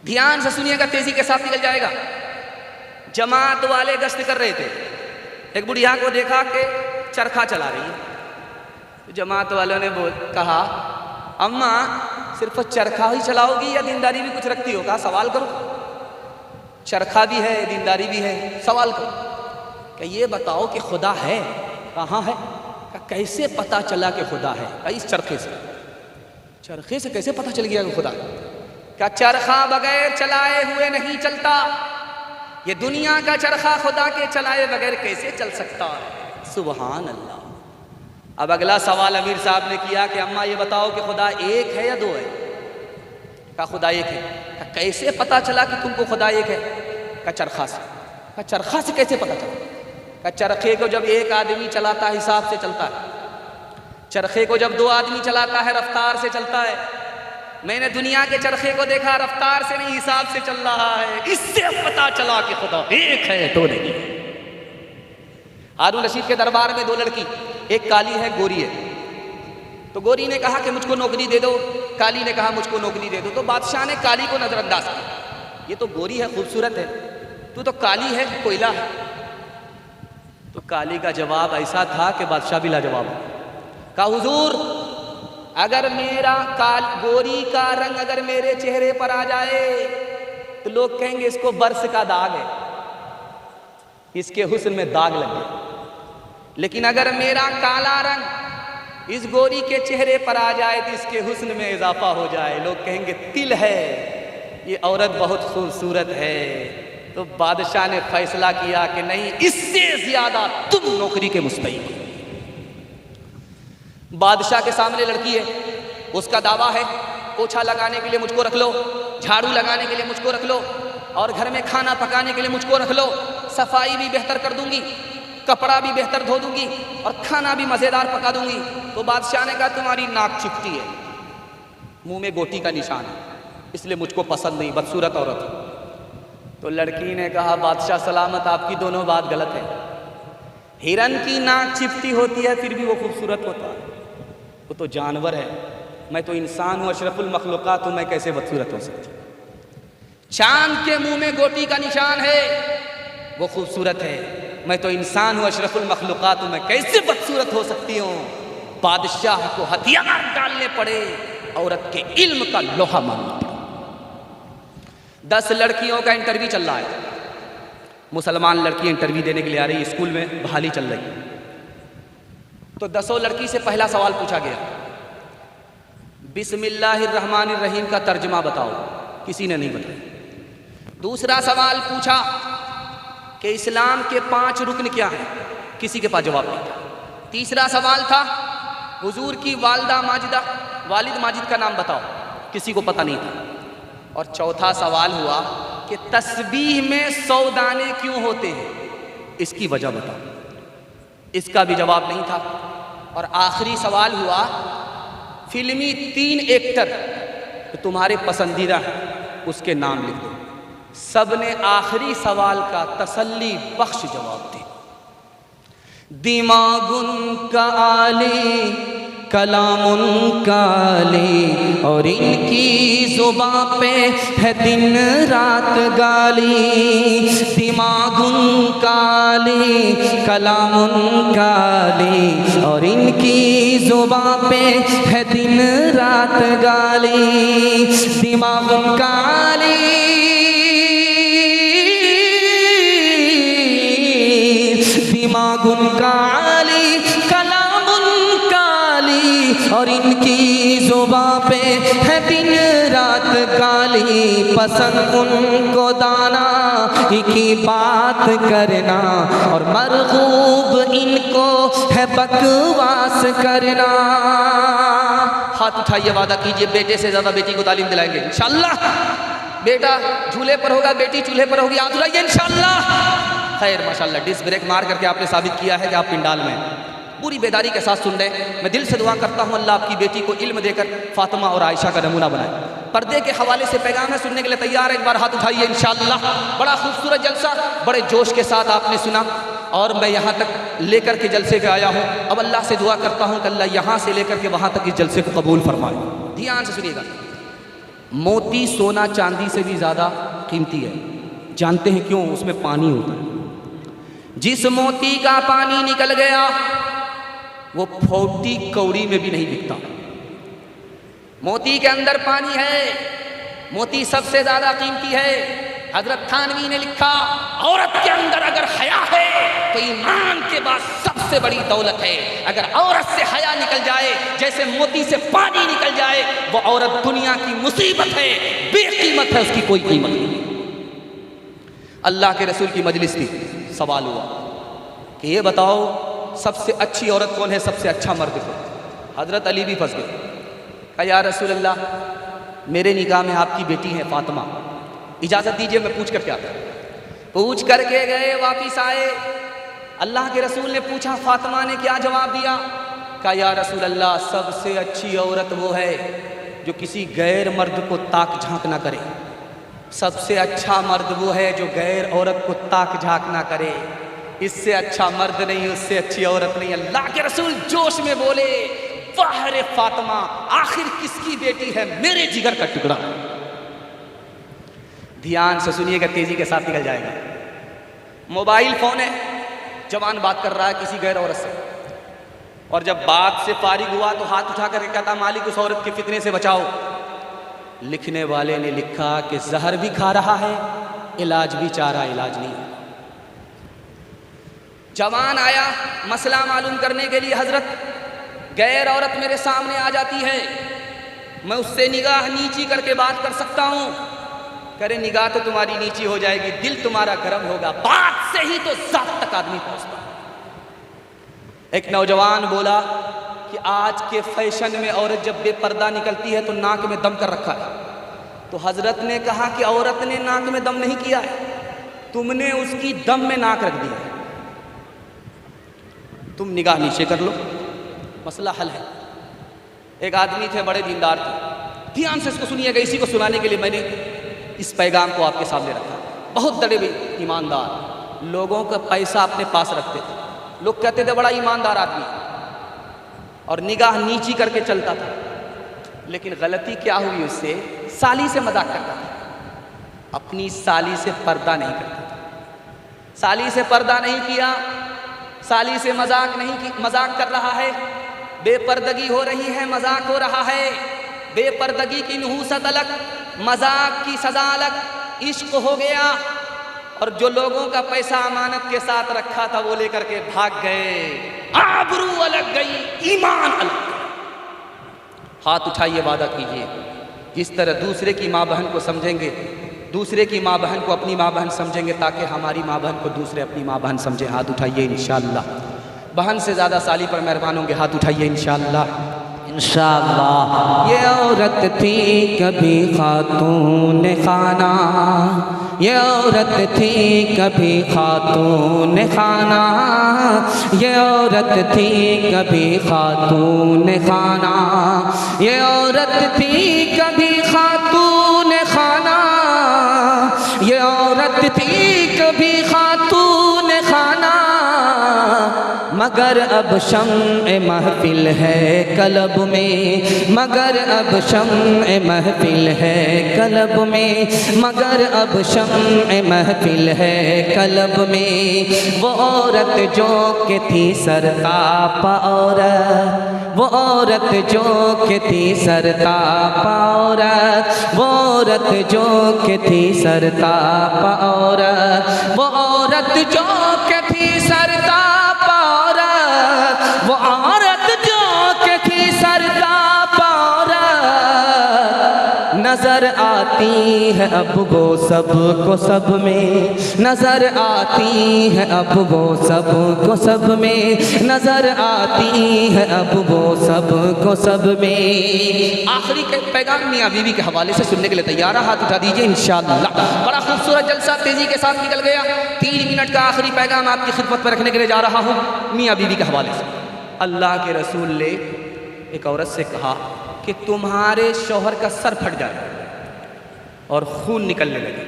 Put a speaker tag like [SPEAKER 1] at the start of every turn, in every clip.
[SPEAKER 1] ध्यान से सुनिएगा, तेजी के साथ निकल जाएगा। जमात वाले गश्त कर रहे थे, एक बुढ़िया को देखा कि चरखा चला रही है। जमात वालों ने कहा, अम्मा सिर्फ चरखा ही चलाओगी या दीनदारी भी कुछ रखती हो? कहा सवाल करो, चरखा भी है दीनदारी भी है, सवाल करो। क्या ये बताओ कि खुदा है? कहाँ है? कैसे पता चला कि खुदा है? इस चरखे से। चरखे से कैसे पता चल गया कि खुदा? क्या चरखा बगैर चलाए हुए नहीं चलता? ये दुनिया का चरखा खुदा के चलाए बगैर कैसे चल सकता है? सुभान अल्लाह। अब अगला सवाल अमीर साहब ने किया कि अम्मा ये बताओ कि खुदा एक है या दो है? कहा खुदा एक है। कहा कैसे पता चला कि तुमको खुदा एक है? कहा चरखा से। कहा चरखा से कैसे पता चला? कहा चरखे को जब एक आदमी चलाता है हिसाब से चलता है, चरखे को जब दो आदमी चलाता है रफ्तार से चलता है। मैंने दुनिया के चरखे को देखा, रफ्तार से नहीं हिसाब से चल रहा है, इससे पता चला कि खुदा एक है दो नहीं। हारून रशीद के दरबार में दो लड़की, एक काली है गोरी है। तो गोरी ने कहा कि मुझको नौकरी दे दो, काली ने कहा मुझको नौकरी दे दो। तो बादशाह ने काली को नजरअंदाज किया, ये तो गोरी है खूबसूरत है, तू तो काली है कोयला है। तो काली का जवाब ऐसा था कि बादशाह भी लाजवाब है। कहा हुजूर अगर मेरा गोरी का रंग अगर मेरे चेहरे पर आ जाए तो लोग कहेंगे इसको बर्स का दाग है, इसके हुस्न में दाग लग गया। लेकिन अगर मेरा काला रंग इस गोरी के चेहरे पर आ जाए तो इसके हुस्न में इजाफा हो जाए, लोग कहेंगे तिल है, ये औरत बहुत खूबसूरत है। तो बादशाह ने फैसला किया कि नहीं, इससे ज्यादा तुम नौकरी के मुस्तहिक हो। बादशाह के सामने लड़की है, उसका दावा है पोछा लगाने के लिए मुझको रख लो, झाड़ू लगाने के लिए मुझको रख लो, और घर में खाना पकाने के लिए मुझको रख लो, सफाई भी बेहतर कर दूंगी, कपड़ा भी बेहतर धो दूंगी और खाना भी मज़ेदार पका दूंगी। तो बादशाह ने कहा तुम्हारी नाक चिपटी है, मुंह में गोटी का निशान है, इसलिए मुझको पसंद नहीं, बदसूरत औरत है। तो लड़की ने कहा बादशाह सलामत, आपकी दोनों बात गलत है। हिरन की नाक चिपटी होती है फिर भी वो खूबसूरत होता है, वो तो जानवर है, मैं तो इंसान हूँ, अशरफुल मखलूक़ात हूँ, मैं कैसे बदसूरत हो सकती? चांद के मुंह में गोटी का निशान है, वो खूबसूरत है, मैं तो इंसान हूँ, अशरफुल मखलूक़ात हूँ, मैं कैसे बदसूरत हो सकती हूँ? बादशाह को हथियार डालने पड़े, औरत के इल्म का लोहा मानना पड़ा। 10 लड़कियों का इंटरव्यू चल रहा है, मुसलमान लड़की इंटरव्यू देने के लिए आ रही, स्कूल में बहाली चल रही। तो 10 लड़की से पहला सवाल पूछा गया, बिस्मिल्लाहिर्रहमानिर्रहीम का तर्जुमा बताओ, किसी ने नहीं बताया। दूसरा सवाल पूछा कि इस्लाम के 5 रुकन क्या हैं, किसी के पास जवाब नहीं था। तीसरा सवाल था हुजूर की वालिद माजिद का नाम बताओ, किसी को पता नहीं था। और चौथा सवाल हुआ कि तस्बीह में 100 दाने क्यों होते हैं, इसकी वजह बताओ, इसका भी जवाब नहीं था। और आखिरी सवाल हुआ फिल्मी 3 एक्टर तो तुम्हारे पसंदीदा हैं, उसके नाम लिख दो। सब ने आखिरी सवाल का तसल्ली बख्श जवाब दिया, दिमागुन का आली कलामुन काली, और इनकी जुबां पे है दिन रात गाली। दिमागुन काली कलामुन काली, और इनकी जुबां पे है दिन रात गाली। दिमागुन काली दिमागुन काली कलामुन काली, और इनकी जुबां पे है दिन रात गाली। पसंद उनको दाना की बात करना, और मरगूब इनको है बकवास करना। हाथ उठाइए, वादा कीजिए बेटे से ज्यादा बेटी को तालीम दिलाएंगे इंशाअल्लाह। बेटा झूले पर होगा, बेटी चूल्हे पर होगी, हाथ उठाइए इंशाअल्लाह। खैर माशाअल्लाह, डिस्क ब्रेक मार करके आपने साबित किया है कि आप पिंडाल में पूरी बेदारी के साथ सुन रहे। मैं दिल से दुआ करता हूँ अल्लाह आपकी बेटी को इल्म देकर फातिमा और आयशा का नमूना बनाए। पर्दे के हवाले से पैगाम है, सुनने के लिए तैयार है? एक बार हाथ उठाइए इंशाअल्लाह। बड़ा खूबसूरत जलसा, बड़े जोश के साथ आपने सुना, और मैं यहाँ तक लेकर के जलसे के आया हूँ। अब अल्लाह से दुआ करता हूँ कि अल्लाह यहाँ से लेकर के वहाँ तक इस जलसे को कबूल फरमाए। ध्यान से सुनिएगा। मोती सोना चांदी से भी ज़्यादा कीमती है। जानते हैं क्यों? उसमें पानी होता है। जिस मोती का पानी निकल गया वो 40 कौड़ी में भी नहीं बिकता। मोती के अंदर पानी है, मोती सबसे ज़्यादा कीमती है। हजरत थानवी ने लिखा, औरत के अंदर अगर हया है तो ईमान के बाद सबसे बड़ी दौलत है। अगर औरत से हया निकल जाए, जैसे मोती से पानी निकल जाए, वो औरत दुनिया की मुसीबत है, बेकीमत है, उसकी कोई कीमत नहीं। अल्लाह के रसूल की मजलिस थी, सवाल हुआ कि ये बताओ सबसे अच्छी औरत कौन है, सबसे अच्छा मर्द कौन? हजरत अली भी फंस गए। कहा, या रसूल अल्लाह, मेरे निगाह में आपकी बेटी है फातिमा, इजाज़त दीजिए मैं पूछ कर क्या था। पूछ करके गए, वापिस आए। अल्लाह के रसूल ने पूछा, फातिमा ने क्या जवाब दिया? कहा, या रसूल अल्लाह, सबसे अच्छी औरत वो है जो किसी गैर मर्द को ताक झांक ना करे। सबसे अच्छा मर्द वो है जो गैर औरत को ताक झांक ना करे। इससे अच्छा मर्द नहीं, उससे अच्छी औरत नहीं। अल्लाह के रसूल जोश में बोले, वाह रे फातिमा, आखिर किसकी बेटी है? मेरे जिगर का टुकड़ा। ध्यान से सुनिएगा, तेजी के साथ निकल जाएगा। मोबाइल फोन है, जवान बात कर रहा है किसी गैर औरत से, और जब बात से फारिग हुआ तो हाथ उठा कर कहता, मालिक उस औरत के फितने से बचाओ। लिखने वाले ने लिखा कि जहर भी खा रहा है, इलाज भी चाह रहा, इलाज नहीं है। जवान आया मसला मालूम करने के लिए, हजरत गैर औरत मेरे सामने आ जाती है, मैं उससे निगाह नीची करके बात कर सकता हूं? करे, निगाह तो तुम्हारी नीची हो जाएगी, दिल तुम्हारा गर्म होगा। बात से ही तो जात तक आदमी पहुंचता है। एक नौजवान बोला कि आज के फैशन में औरत जब बेपर्दा निकलती है तो नाक में दम कर रखा है। तो हजरत ने कहा कि औरत ने नाक में दम नहीं किया है, तुमने उसकी दम में नाक रख दिया है। तुम निगाह नीचे कर लो, मसला हल है। एक आदमी थे, बड़े दीनदार थे। ध्यान से इसको सुनिएगा, इसी को सुनाने के लिए मैंने इस पैगाम को आपके सामने रखा। बहुत बड़े ईमानदार, लोगों का पैसा अपने पास रखते थे। लोग कहते थे बड़ा ईमानदार आदमी, और निगाह नीची करके चलता था। लेकिन गलती क्या हुई उससे? साली से मजाक करता था, अपनी साली से पर्दा नहीं करता था। साली से पर्दा नहीं किया, साली से मजाक कर रहा है, बेपर्दगी हो रही है, मजाक हो रहा है। बेपर्दगी की नहूसत अलग, मजाक की सजा अलग, इश्क हो गया। और जो लोगों का पैसा अमानत के साथ रखा था वो लेकर के भाग गए। आबरू अलग गई, ईमान अलग। हाथ उठाइए, वादा कीजिए, जिस तरह दूसरे की माँ बहन को समझेंगे, दूसरे की माँ बहन को अपनी माँ बहन समझेंगे, ताकि हमारी माँ बहन को दूसरे अपनी माँ बहन समझें। हाथ उठाइए इंशाअल्लाह। बहन से ज़्यादा साली पर मेहरबान होंगे, हाथ उठाइए इंशाअल्लाह। इंशाअल्लाह। ये औरत थी कभी खातून खाना, ये औरत थी कभी खातून खाना, ये औरत थी कभी खातून खाना, ये औरत थी कभी खातून खाना, ये औरत थी कभी खातून खाना। मगर अब शम्अ महफिल है कलब में, मगर अब शम्अ महफिल है कलब में, मगर अब शम्अ महफिल है कलब में। वो औरत जो कि थी सरताप औरत, वो औरत जो कि थी सरताप औरत, वो औरत जो कि थी सरताप औरत, वो औरत जो कि थी सरताप औरत, वो औरत जो कि थी सरताप औरत। नजर आती है अब वो सब को सब में, नजर आती है अब वो सब को सब में, नजर आती है अब वो सब को सब में। आखिरी के पैगाम मियाँ बीवी के हवाले से सुनने के लिए तैयार है? हाथ उठा दीजिए इंशाअल्लाह। बड़ा खूबसूरत जलसा तेजी के साथ निकल गया। 3 मिनट का आखिरी पैगाम आपकी खिदमत पर रखने के लिए जा रहा हूँ मियाँ बीवी के हवाले से। अल्लाह के रसूल ने एक औरत से कहा कि तुम्हारे शौहर का सर फट जाए और खून निकलने लगे,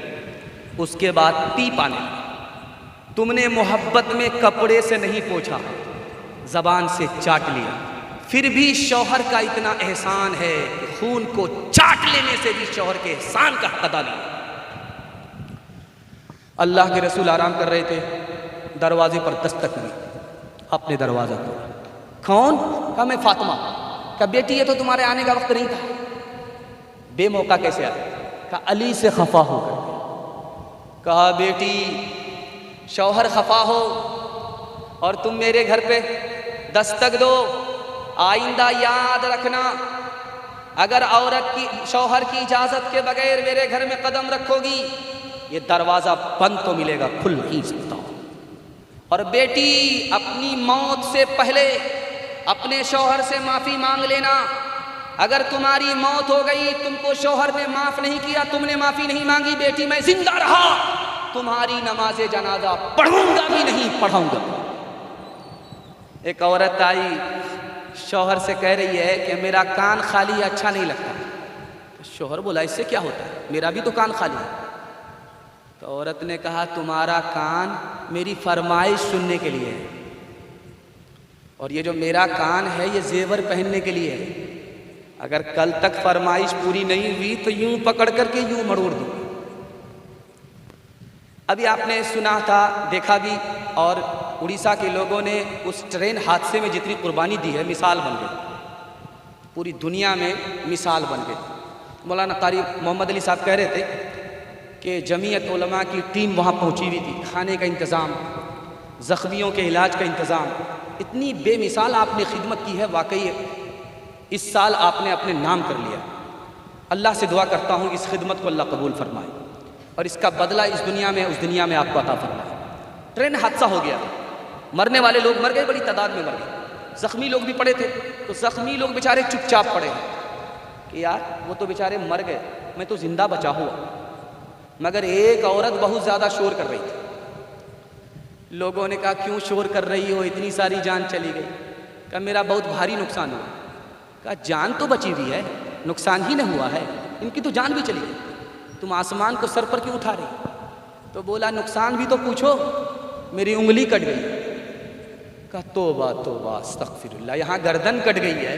[SPEAKER 1] उसके बाद पीप आने लगे, तुमने मोहब्बत में कपड़े से नहीं पोंछा, ज़बान से चाट लिया, फिर भी शौहर का इतना एहसान है कि खून को चाट लेने से भी शौहर के एहसान का हक अदा नहीं। अल्लाह के रसूल आराम कर रहे थे, दरवाजे पर दस्तक हुई, अपने दरवाजा खोला। कौन? कहा मैं फातिमा। कहा बेटी ये तो तुम्हारे आने का वक्त नहीं था, बेमौका कैसे आया? कहा अली से खफा होकर। कहा बेटी शौहर खफा हो और तुम मेरे घर पे दस्तक दो, आइंदा याद रखना अगर औरत की शौहर की इजाजत के बगैर मेरे घर में कदम रखोगी, ये दरवाजा बंद तो मिलेगा, खुल नहीं सकता। और बेटी अपनी मौत से पहले अपने शौहर से माफी मांग लेना। अगर तुम्हारी मौत हो गई, तुमको शौहर ने माफ नहीं किया, तुमने माफी नहीं मांगी, बेटी मैं जिंदा रहा तुम्हारी नमाजे जनाजा पढ़ूंगा भी नहीं पढ़ाऊंगा। एक औरत आई, शौहर से कह रही है कि मेरा कान खाली अच्छा नहीं लगता। तो शौहर बोला इससे क्या होता है, मेरा भी तो कान खाली है। तो औरत ने कहा तुम्हारा कान मेरी फरमाइश सुनने के लिए है, और ये जो मेरा कान है ये जेवर पहनने के लिए है। अगर कल तक फरमाइश पूरी नहीं हुई तो यूं पकड़ करके यूं मरोड़ दूँ। अभी आपने सुना था, देखा भी, और उड़ीसा के लोगों ने उस ट्रेन हादसे में जितनी कुर्बानी दी है, मिसाल बन गई, पूरी दुनिया में मिसाल बन गई। मौलाना कारी मोहम्मद अली साहब कह रहे थे कि जमीयत उलमा की टीम वहाँ पहुँची हुई थी, खाने का इंतज़ाम, ज़ख्मियों के इलाज का इंतज़ाम, इतनी बेमिसाल आपने खिदमत की है। वाकई इस साल आपने अपने नाम कर लिया। अल्लाह से दुआ करता हूँ इस खिदमत को अल्लाह कबूल फरमाए और इसका बदला इस दुनिया में उस दुनिया में आपको अता फरमाए। ट्रेन हादसा हो गया, मरने वाले लोग मर गए, बड़ी तादाद में मर गए, ज़ख्मी लोग भी पड़े थे। तो ज़ख्मी लोग बेचारे चुपचाप पड़े कि यार वो तो बेचारे मर गए, मैं तो ज़िंदा बचा हुआ। मगर एक औरत बहुत ज़्यादा शोर कर रही थी। लोगों ने कहा क्यों शोर कर रही हो, इतनी सारी जान चली गई। कहा मेरा बहुत भारी नुकसान हुआ। कहा जान तो बची हुई है, नुकसान ही नहीं हुआ है, इनकी तो जान भी चली गई, तुम आसमान को सर पर क्यों उठा रही? तो बोला नुकसान भी तो पूछो, मेरी उंगली कट गई। कहा तौबा तौबा अस्तगफिरुल्लाह, यहाँ गर्दन कट गई है,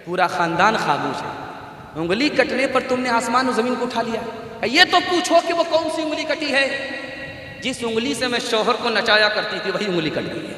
[SPEAKER 1] पूरा ख़ानदान खामोश है, उंगली कटने पर तुमने आसमान और ज़मीन को उठा लिया। ये तो पूछो कि वो कौन सी उंगली कटी है? जिस उंगली से मैं शौहर को नचाया करती थी वही उंगली कट गई है।